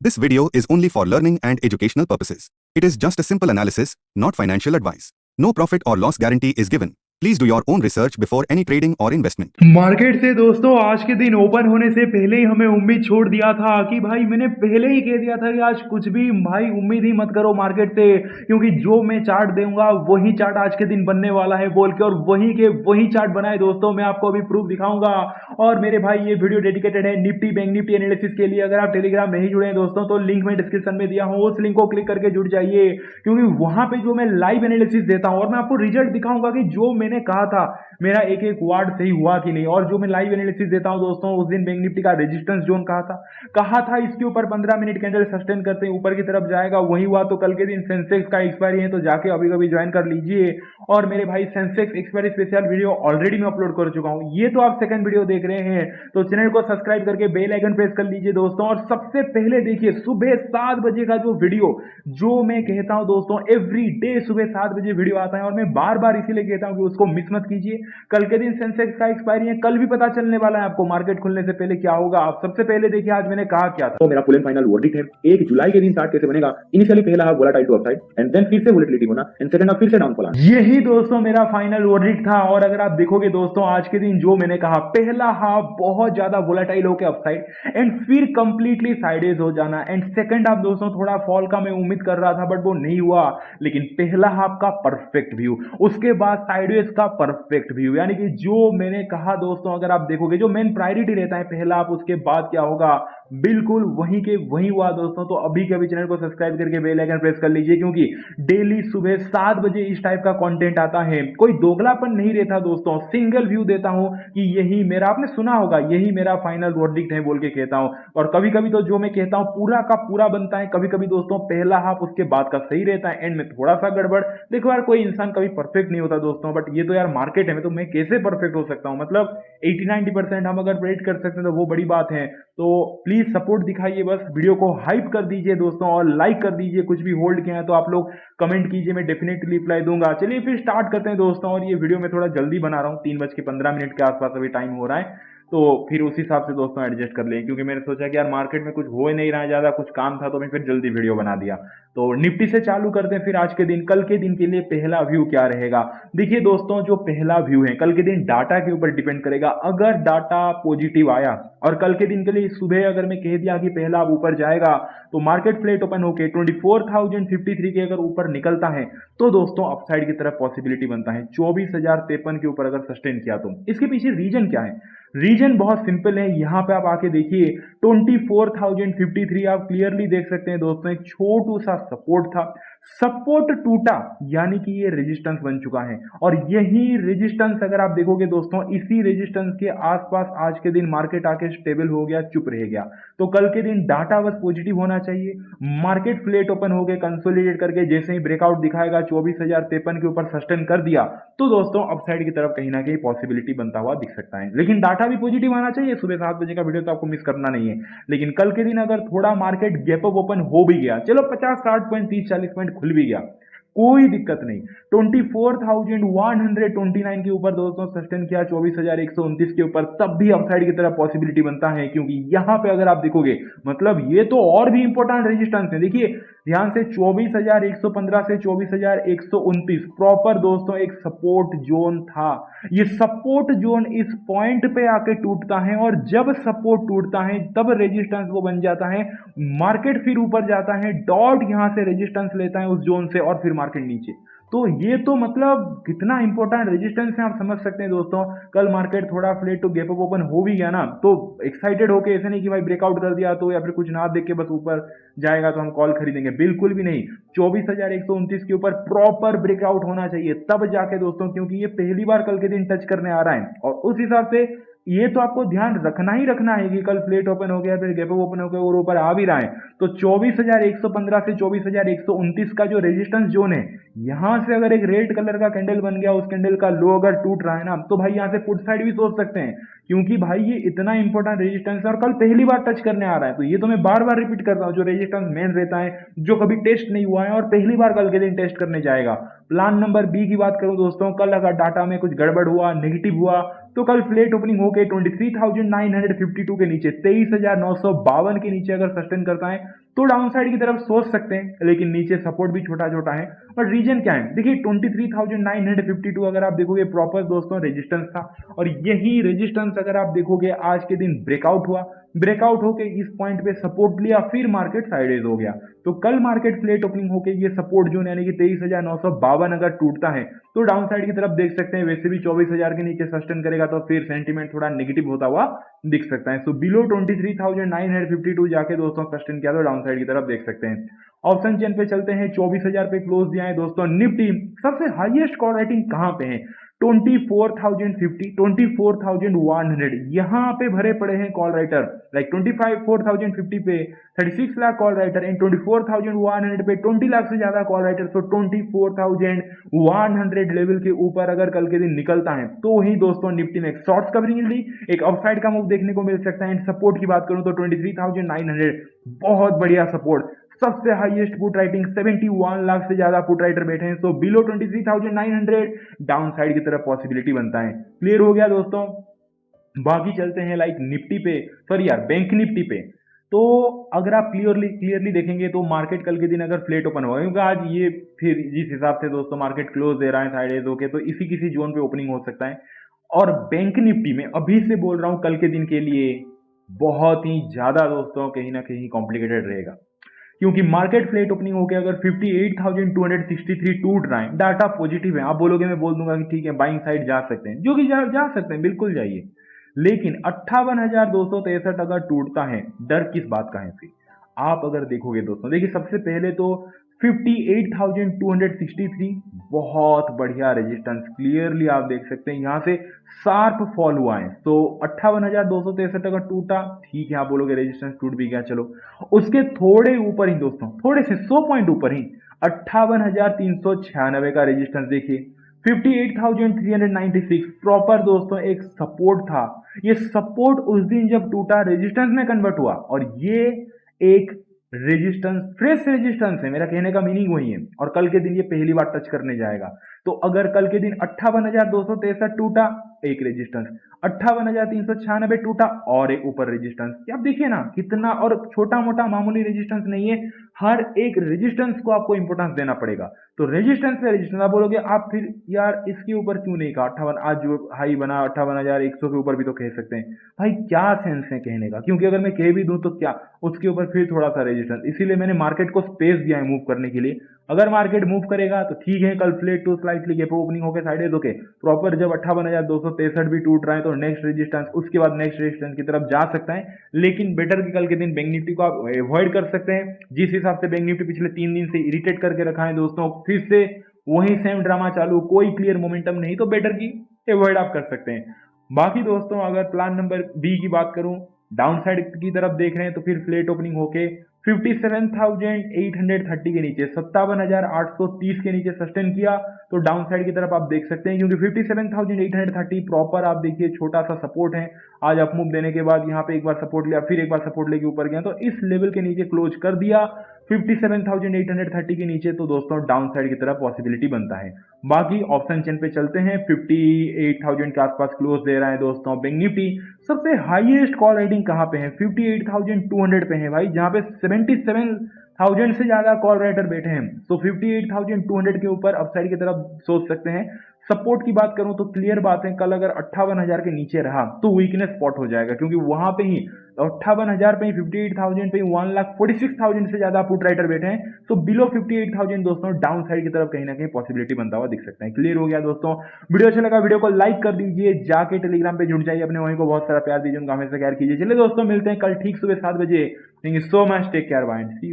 This video is only for learning and educational purposes. It is just a simple analysis, not financial advice. No profit or loss guarantee is given. Please do your own research before any trading or investment. Market से दोस्तों आज के दिन open होने से पहले ही हमें उम्मीद छोड़ दिया था कि भाई मैंने पहले ही कह दिया था कि आज कुछ भी भाई उम्मीद ही मत करो मार्केट से, क्योंकि जो मैं चार्ट दूंगा वही चार्ट आज के दिन बनने वाला है बोल के, और वही के वही चार्ट बनाए दोस्तों। मैं आपको अभी प्रूफ दिखाऊंगा। और मेरे भाई ये वीडियो डेडिकेटेड है निफ्टी बैंक निफ्टी एनालिसिस के लिए। अगर आप टेलीग्राम नहीं जुड़े हैं दोस्तों तो लिंक में डिस्क्रिप्शन में दिया हूं, उस लिंक को क्लिक करके जुड़ जाइए, क्योंकि वहां पे जो मैं लाइव एनालिसिस देता हूं और मैं आपको रिजल्ट दिखाऊंगा कि जो मैंने कहा था मेरा एक एक वार्ड सही हुआ कि नहीं। और जो मैं लाइव एनालिसिस देता हूं दोस्तों, उस दिन बैंक निफ्टी का रेजिस्टेंस जोन कहा था इसके ऊपर 15 मिनट कैंडल सस्टेन करते हैं ऊपर की तरफ जाएगा, वही हुआ। तो कल के दिन सेंसेक्स का एक्सपायरी है तो जाके अभी कभी ज्वाइन कर लीजिए। और मेरे भाई Sensex expiry special video already मैं अपलोड कर चुका हूं, ये तो आप सेकंड वीडियो देख रहे हैं, तो चैनल को सब्सक्राइब करके बेल आइकन प्रेस कर लीजिए दोस्तों। और सबसे पहले देखिए सुबह 7 बजे का जो वीडियो, जो मैं कहता हूं दोस्तों एवरी डे सुबह 7 बजे वीडियो आता है, और मैं बार बार इसीलिए कहता हूं कि उसको मिस मत कीजिए। कल के दिन सेंसेक्स का एक्सपायरी है, कल भी पता चलने वाला है आपको मार्केट खुलने से पहले क्या होगा। आप सबसे पहले देखिए आज मैंने कहा क्या था। तो मेरा फुल एंड फाइनल वर्डिक्ट है 1 जुलाई के दिन चार्ट कैसे बनेगा। इनिशियली पहला half volatile to upside and then फिर से वोलेटिलिटी होना एंड सेकंड हाफ फिर से डाउनफॉल आना। यही दोस्तों मेरा फाइनल वर्डिक्ट था। और अगर आप देखोगे दोस्तों आज के दिन जो मैंने कहा, पहला हाफ बहुत ज्यादा वोलेटाइल होकर अपसाइड एंड फिर कंप्लीटली साइडेज हो जाना, एंड सेकंड हाफ दोस्तों थोड़ा फॉल का मैं उम्मीद कर रहा था बट वो नहीं हुआ। लेकिन पहला हाफ का परफेक्ट व्यू, उसके बाद साइडवेज का परफेक्ट व्यू, यानी कि जो मैंने कहा दोस्तों, अगर आप देखोगे जो मेन प्रायोरिटी रहता है पहला हाफ, उसके बाद क्या होगा बिल्कुल वहीं के वहीं हुआ दोस्तों। तो अभी के अभी चैनल को सब्सक्राइब करके बेल आइकन प्रेस कर लीजिए, क्योंकि डेली सुबह 7 बजे इस टाइप का कंटेंट आता है। कोई दोगलापन नहीं रहता दोस्तों, सिंगल व्यू देता हूं कि यही मेरा, आपने सुना होगा, यही मेरा फाइनल वर्डिक्ट है बोल के कहता हूं। और कभी कभी तो जो मैं कहता हूं पूरा का पूरा बनता है, कभी कभी दोस्तों पहला हाफ उसके बाद का सही रहता है, एंड में थोड़ा सा गड़बड़। देखो यार कोई इंसान कभी परफेक्ट नहीं होता दोस्तों, बट ये तो यार मार्केट है, तो मैं कैसे परफेक्ट हो सकता हूं। मतलब 80-90% हम अगर प्रेडिक्ट कर सकते हैं तो वो बड़ी बात है। तो प्लीज सपोर्ट दिखाइए, बस वीडियो को हाइप कर दीजिए दोस्तों, और लाइक कर दीजिए। कुछ भी होल्ड किया है तो आप लोग कमेंट कीजिए, मैं डेफिनेटली रिप्लाई दूंगा। चलिए फिर स्टार्ट करते हैं दोस्तों। और ये वीडियो मैं थोड़ा जल्दी बना रहा हूँ, 3:15 के आसपास अभी टाइम हो रहा है, तो फिर उस हिसाब से दोस्तों एडजस्ट कर लें, क्योंकि मैंने सोचा कि यार मार्केट में कुछ हो ही नहीं रहा है ज्यादा, कुछ काम था तो मैं फिर जल्दी वीडियो बना दिया। तो निफ्टी से चालू करते हैं फिर आज के दिन। कल के दिन के लिए पहला व्यू क्या रहेगा, देखिए दोस्तों जो पहला व्यू है कल के दिन डाटा के ऊपर डिपेंड करेगा। अगर डाटा पॉजिटिव आया और कल के दिन के लिए सुबह अगर मैं कह दिया कि पहला ऊपर जाएगा, तो मार्केट फ्लैट ओपन होकर 24,053 के अगर ऊपर निकलता है तो दोस्तों अपसाइड की तरफ पॉसिबिलिटी बनता है। 24,053 के ऊपर अगर सस्टेन किया तो इसके पीछे रीजन क्या है, रीजन बहुत सिंपल है। यहां पे आप आके देखिए 24,053 आप क्लियरली देख सकते हैं दोस्तों, एक छोटू सा सपोर्ट था, सपोर्ट टूटा यानी कि ये रेजिस्टेंस बन चुका है। और यही रेजिस्टेंस अगर आप देखोगे दोस्तों, इसी रेजिस्टेंस के आसपास आज के दिन मार्केट आके स्टेबल हो गया, चुप रह गया। तो कल के दिन डाटा बस पॉजिटिव होना चाहिए, मार्केट फ्लैट ओपन हो गए कंसोलिडेट करके, जैसे ही ब्रेकआउट दिखाएगा 24,053 के ऊपर सस्टेन कर दिया तो दोस्तों अपसाइड की तरफ कहीं ना कहीं पॉसिबिलिटी बनता हुआ दिख सकता है। लेकिन डाटा भी पॉजिटिव आना चाहिए। सुबह 7 बजे का वीडियो तो आपको मिस करना नहीं है। लेकिन कल के दिन अगर थोड़ा मार्केट गैप अप ओपन हो भी गया, चलो 50 60 पॉइंट 30 40 पॉइंट खुल भी गया, कोई दिक्कत नहीं। 24,129 के ऊपर दोस्तों सस्टेन किया 24,129 के ऊपर, तब भी अपसाइड की तरफ पॉसिबिलिटी बनता है, क्योंकि यहां पे अगर आप देखोगे मतलब ये तो और भी इंपॉर्टेंट रेजिस्टेंस है। देखिए ध्यान से 24,115 से 24,129 प्रॉपर दोस्तों एक सपोर्ट जोन था। ये सपोर्ट जोन इस पॉइंट पे आके टूटता है, और जब सपोर्ट टूटता है तब रेजिस्टेंस वो बन जाता है, मार्केट फिर ऊपर जाता है, डॉट यहां से रेजिस्टेंस लेता है उस जोन से, और फिर मार्केट नीचे। तो ये तो मतलब कितना इंपॉर्टेंट रेजिस्टेंस है आप समझ सकते हैं दोस्तों। कल मार्केट थोड़ा flat to gap up open हो भी गया ना, तो एक्साइटेड होके ऐसे नहीं कि भाई ब्रेकआउट कर दिया तो, या फिर कुछ ना देख के बस ऊपर जाएगा तो हम कॉल खरीदेंगे, बिल्कुल भी नहीं। 24,129 के ऊपर प्रॉपर ब्रेकआउट होना चाहिए तब जाके दोस्तों, क्योंकि ये पहली बार कल के दिन टच करने आ रहा है। और उस हिसाब से ये तो आपको ध्यान रखना ही रखना है कि कल फ्लैट ओपन हो गया, फिर गैप अप ओपन हो गया और ऊपर आ भी रहा है, तो 24,115 से 24,129 का जो रेजिस्टेंस जोन है, यहां से अगर एक रेड कलर का कैंडल बन गया, उस कैंडल का लो अगर टूट रहा है ना, तो भाई यहां से पुट साइड भी सोच सकते हैं, क्योंकि भाई ये इतना इंपॉर्टेंट रेजिस्टेंस है और कल पहली बार टच करने आ रहा है। तो ये तो मैं बार बार रिपीट कर रहा हूं, जो रेजिस्टेंस मेन रहता है, जो कभी टेस्ट नहीं हुआ है और पहली बार कल के दिन टेस्ट करने जाएगा। प्लान नंबर बी की बात करूं दोस्तों, कल अगर डाटा में कुछ गड़बड़ हुआ, नेगेटिव हुआ, तो कल फ्लेट ओपनिंग होके 23,952 के नीचे 23,952 के नीचे अगर सस्टेन करता है तो डाउन साइड की तरफ सोच सकते हैं, लेकिन नीचे सपोर्ट भी छोटा छोटा है। और रीजन क्या है, देखिए 23,952 अगर आप देखोगे प्रॉपर दोस्तों रेजिस्टेंस था, और यही रेजिस्टेंस अगर आप देखोगे आज के दिन ब्रेकआउट हुआ, ब्रेकआउट होके इस पॉइंट पे सपोर्ट लिया, फिर मार्केट साइडेज हो गया। तो कल मार्केट फ्लेट ओपनिंग होके ये सपोर्ट जोन यानी कि 23,952 अगर टूटता है तो डाउन साइड की तरफ देख सकते हैं। वैसे भी 24,000 के नीचे सस्टेन करेगा तो फिर सेंटीमेंट थोड़ा नेगेटिव होता हुआ दिख सकता है। सो बिलो 23,952 जाके दोस्तों सस्टेन किया तो डाउन साइड की तरफ देख सकते हैं। ऑप्शन चेन पे चलते हैं, 24,000 पे क्लोज दिया है दोस्तों। निफ्टी सबसे हाईएस्ट कॉल राइटिंग कहां पे है, 24,050, 24,100 यहां पे भरे पड़े हैं कॉल राइटर। लाइक 24,050 पे 36 लाख कॉल राइटर एंड 24,100 पे 20 लाख से ज्यादा कॉल राइटर। सो 24,100 लेवल के ऊपर अगर कल के दिन निकलता है तो ही दोस्तों निफ्टी में एक शॉर्ट्स कवरिंग मिल रही, एक अपसाइड का मूव देखने को मिल सकता है। एंड सपोर्ट की बात करूं तो 23,900 बहुत बढ़िया सपोर्ट, सबसे हाईएस्ट पुट राइटिंग 71 लाख से ज्यादा पुट राइटर बैठे हैं। सो बिलो 23,900 डाउन साइड की तरफ पॉसिबिलिटी बनता है। क्लियर हो गया दोस्तों। बाकी चलते हैं लाइक निफ्टी पे, सॉरी यार बैंक निफ्टी पे। तो अगर आप क्लियरली देखेंगे तो मार्केट कल के दिन अगर फ्लेट ओपन होगा, क्योंकि आज ये फिर जिस हिसाब से दोस्तों मार्केट क्लोज दे रहा है साइडेज होके, तो इसी किसी जोन पे ओपनिंग हो सकता है। और बैंक निफ्टी में अभी से बोल रहा हूं कल के दिन के लिए बहुत ही ज्यादा दोस्तों कहीं ना कहीं कॉम्प्लिकेटेड रहेगा, क्योंकि मार्केट फ्लेट ओपनिंग होकर अगर 58,263 टूट रहा है, डाटा पॉजिटिव है। आप बोलोगे मैं बोल दूंगा कि ठीक है बाइंग साइड जा सकते हैं, जो कि जा सकते हैं, बिल्कुल जाइए। लेकिन 58,263 अगर टूटता है, डर किस बात का है फिर? आप अगर देखोगे दोस्तों, देखिए सबसे पहले तो 58,263 बहुत बढ़िया रेजिस्टेंस, क्लियरली आप देख सकते हैं यहां से शार्प फॉल हुआ है। तो 58,263 अगर टूटा, ठीक है आप बोलोगे रेजिस्टेंस टूट भी गया, चलो उसके थोड़े ऊपर ही दोस्तों, थोड़े से 100 पॉइंट ऊपर ही 58,396 का रेजिस्टेंस देखिए। 58,396 प्रॉपर दोस्तों एक सपोर्ट था। ये सपोर्ट उस दिन जब टूटा रेजिस्टेंस में कन्वर्ट हुआ, और ये एक रेजिस्टेंस, फ्रेश रेजिस्टेंस है, मेरा कहने का मीनिंग वही है। और कल के दिन ये पहली बार टच करने जाएगा। तो अगर कल के दिन 58,263 टूटा, एक रेजिस्टेंस, 58,396 टूटा और एक ऊपर रेजिस्टेंस, आप देखिए ना कितना, और छोटा मोटा मामूली रेजिस्टेंस नहीं है, हर एक रेजिस्टेंस को आपको इंपोर्टेंस देना पड़ेगा। तो रेजिस्टेंस पे रेजिस्टेंस आप बोलोगे आप फिर यार इसके ऊपर क्यों नहीं कहा, 58 आज जो हाई बना 58,100 के ऊपर भी तो कह सकते हैं। भाई क्या सेंस है कहने का, क्योंकि अगर मैं कह भी दूं तो क्या उसके ऊपर फिर थोड़ा सा रेजिस्टेंस, इसीलिए मैंने मार्केट को स्पेस दिया है मूव करने के लिए। अगर मार्केट मूव करेगा तो ठीक है, कल flat to slightly gap opening होकर साइडेज होके प्रॉपर जब 58,263 भी टूट रहा है तो नेक्स्ट रेजिस्टेंस, उसके बाद नेक्स्ट रेजिस्टेंस की तरफ जा सकता है। लेकिन बेटर कि कल के दिन बैंक निफ्टी को आप अवॉइड कर सकते हैं। जिस हिसाब से बैंक निफ्टी पिछले 3 दिन से इरिटेट करके रखा है दोस्तों, फिर से वही सेम ड्रामा चालू, कोई क्लियर मोमेंटम नहीं, तो बेटर की अवॉइड आप कर सकते हैं। बाकी दोस्तों अगर प्लान नंबर बी की बात करूं, डाउन साइड की तरफ देख रहे हैं तो फिर फ्लेट ओपनिंग होके 57,830 के नीचे 57,830 के नीचे सस्टेन किया तो डाउन साइड की तरफ आप देख सकते हैं, क्योंकि 57,830 प्रॉपर आप देखिए छोटा सा सपोर्ट है। आज अप मूव देने के बाद यहाँ पे एक बार सपोर्ट लिया, फिर एक बार सपोर्ट लेके ऊपर गया, तो इस लेवल के नीचे क्लोज कर दिया 57,830 के नीचे, तो दोस्तों डाउन साइड की तरफ पॉसिबिलिटी बनता है। बाकी ऑप्शन चेन पे चलते हैं, 58,000 के आसपास क्लोज दे रहा है दोस्तों बैंक निफ्टी। सबसे हाईएस्ट कॉल राइटिंग कहां पे है, 58,200 पे है भाई, जहां पे 77,000 से ज्यादा कॉल राइटर बैठे हैं। तो 58,200 के ऊपर अपसाइड की तरफ सोच सकते हैं। सपोर्ट की बात करूं तो क्लियर बात है, कल अगर 58,000 के नीचे रहा तो वीकनेस स्पॉट हो जाएगा, क्योंकि वहां पे ही 58,000 पे ही 58,000 पे 1,46,000 से ज्यादा पुट राइटर बैठे हैं। तो बिलो 58,000 दोस्तों डाउन साइड की तरफ कहीं ना कहीं पॉसिबिलिटी बनता हुआ दिख सकता है। क्लियर हो गया दोस्तों। वीडियो अच्छा लगा वीडियो को लाइक कर दीजिए, जाके टेलीग्राम पे जुड़ जाइए, अपने वहीं को बहुत सारा प्यार दीजिए, उनका हमेशा केयर कीजिए। चलिए दोस्तों मिलते हैं कल ठीक सुबह 7 बजे। Thank you so much, take care, bye, see you.